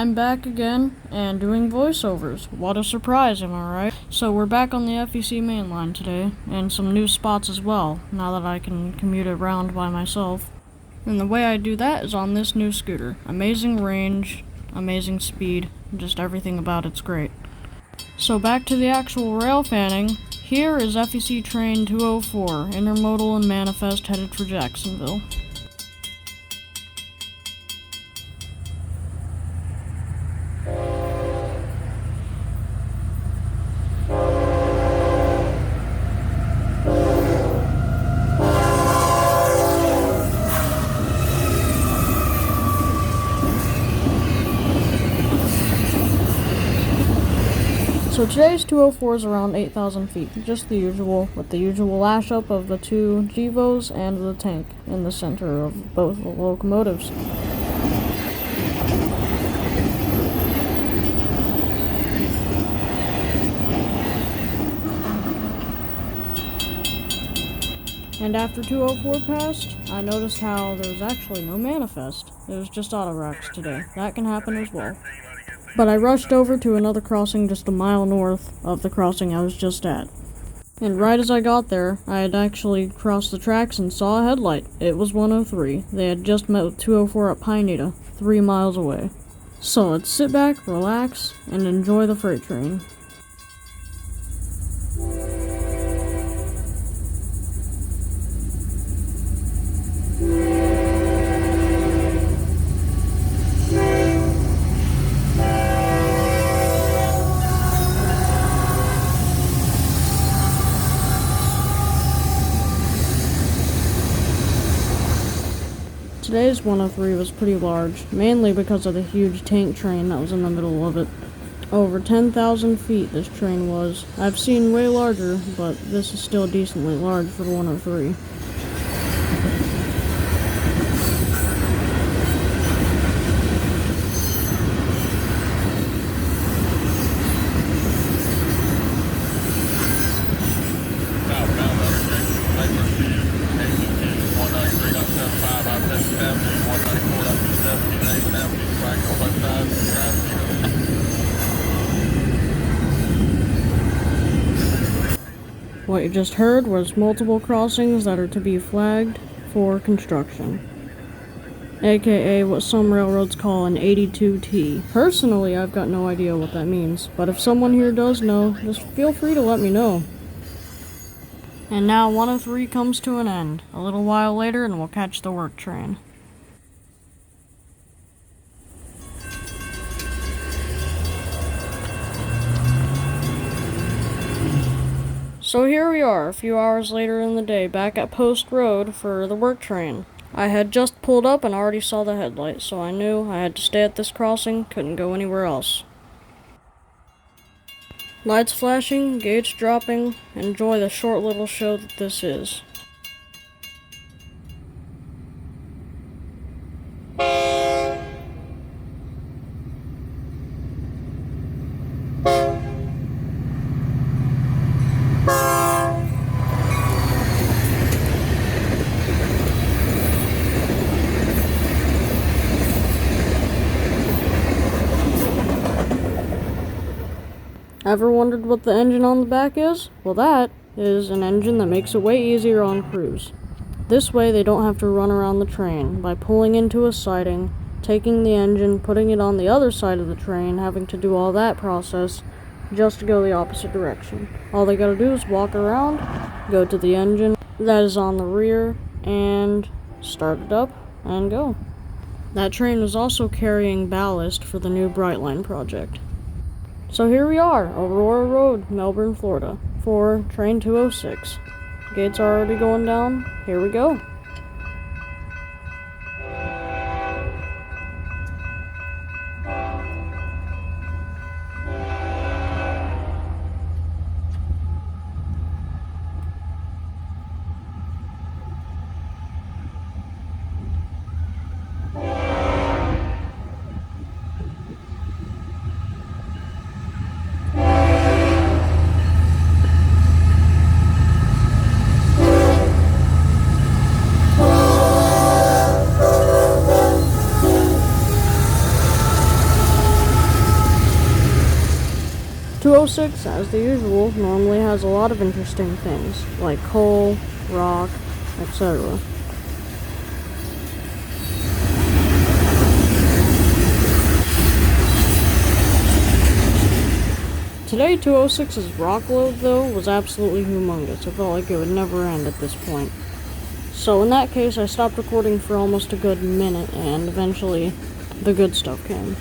I'm back again and doing voiceovers. What a surprise, am I right? So we're back on the FEC main line today, and some new spots as well, now that I can commute around by myself. And the way I do that is on this new scooter. Amazing range, amazing speed, just everything about it's great. So back to the actual rail fanning. Here is FEC train 204, intermodal and manifest headed for Jacksonville. So today's 204 is around 8,000 feet, just the usual, with the usual lash up of the two GEVOs and the tank in the center of both the locomotives. And after 204 passed, I noticed how there was actually no manifest. It was just auto racks today. That can happen as well. But I rushed over to another crossing just a mile north of the crossing I was just at. And right as I got there, I had actually crossed the tracks and saw a headlight. It was 103. They had just met with 204 at Pineda, 3 miles away. So let's sit back, relax, and enjoy the freight train. Today's 103 was pretty large, mainly because of the huge tank train that was in the middle of it. Over 10,000 feet this train was. I've seen way larger, but this is still decently large for the 103. What you just heard was multiple crossings that are to be flagged for construction, aka what some railroads call an 82T. Personally, I've got no idea what that means, but if someone here does know, just feel free to let me know. And now 103 comes to an end. A little while later and we'll catch the work train. So here we are, a few hours later in the day, back at Post Road for the work train. I had just pulled up and already saw the headlight, so I knew I had to stay at this crossing, couldn't go anywhere else. Lights flashing, gates dropping, enjoy the short little show that this is. Ever wondered what the engine on the back is? Well, that is an engine that makes it way easier on crews. This way they don't have to run around the train by pulling into a siding, taking the engine, putting it on the other side of the train, having to do all that process just to go the opposite direction. All they gotta do is walk around, go to the engine that is on the rear, and start it up and go. That train was also carrying ballast for the new Brightline project. So here we are, Aurora Road, Melbourne, Florida, for train 206. Gates are already going down. Here we go. 206, as the usual, normally has a lot of interesting things, like coal, rock, etc. Today, 206's rock load, though, was absolutely humongous. It felt like it would never end at this point. So in that case, I stopped recording for almost a good minute, and eventually, the good stuff came.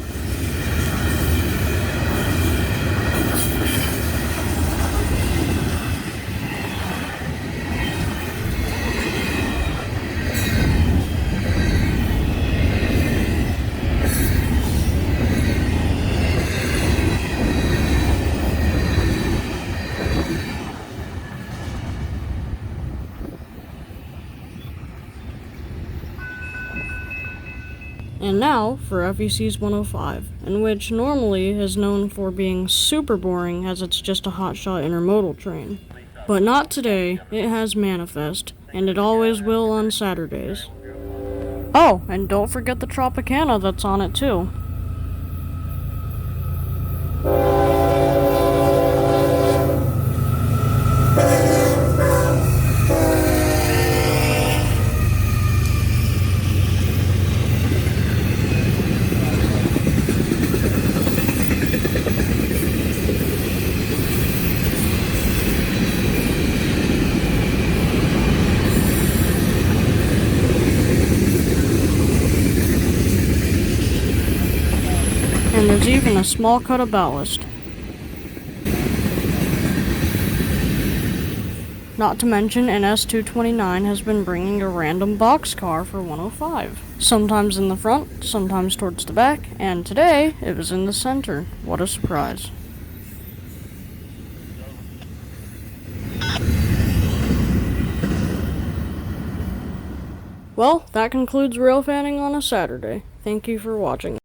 And now for FEC's 105, in which normally is known for being super boring as it's just a hotshot intermodal train. But not today, it has Manifest, and it always will on Saturdays. Oh, and don't forget the Tropicana that's on it too. And there's even a small cut of ballast. Not to mention, an S229 has been bringing a random boxcar for 105. Sometimes in the front, sometimes towards the back, and today, it was in the center. What a surprise. Well, that concludes Railfanning on a Saturday. Thank you for watching.